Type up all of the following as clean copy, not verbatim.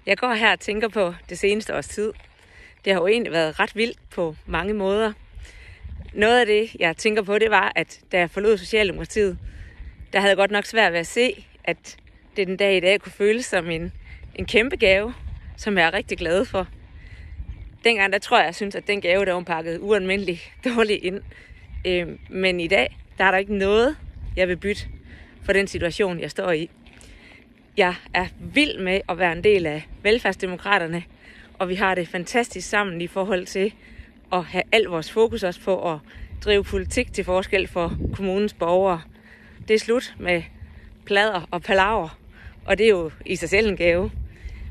Jeg går her og tænker på det seneste års tid. Det har jo egentlig været ret vildt på mange måder. Noget af det, jeg tænker på, det var, at da jeg forlod Socialdemokratiet, der havde jeg godt nok svært ved at se, at det den dag i dag kunne føles som en kæmpe gave, som jeg er rigtig glad for. Dengang, der tror jeg synes, at den gave, der var pakket ualmindeligt dårligt ind. Men i dag, der er der ikke noget, jeg vil bytte for den situation, jeg står i. Jeg er vild med at være en del af velfærdsdemokraterne, og vi har det fantastisk sammen i forhold til at have al vores fokus også på at drive politik til forskel for kommunens borgere. Det er slut med pladder og palaver, og det er jo i sig selv en gave.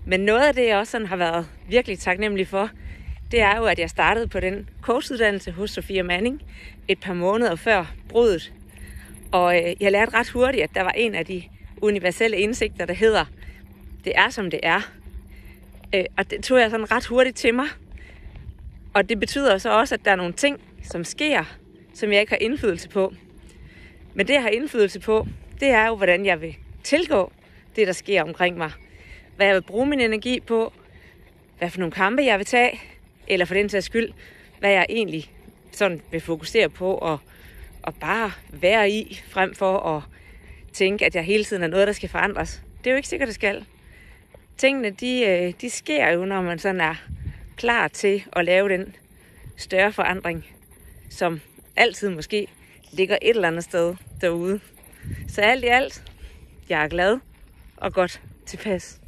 Men noget af det, jeg også sådan har været virkelig taknemmelig for, det er jo, at jeg startede på den coachuddannelse hos Sofia Manning et par måneder før bruddet. Og jeg lærte ret hurtigt, at der var en af de universelle indsigter, der hedder, det er som det er. Og det tog jeg sådan ret hurtigt til mig. Og det betyder så også, at der er nogle ting, som sker, som jeg ikke har indflydelse på. Men det, jeg har indflydelse på, det er jo, hvordan jeg vil tilgå det, der sker omkring mig. Hvad jeg vil bruge min energi på, hvad for nogle kampe jeg vil tage, eller for den sags skyld, hvad jeg egentlig sådan vil fokusere på og bare være i, frem for at tænke, at jeg hele tiden er noget, der skal forandres. Det er jo ikke sikkert, det skal. Tingene, de sker jo, når man sådan er klar til at lave den større forandring, som altid måske ligger et eller andet sted derude. Så alt i alt, jeg er glad og godt tilpas.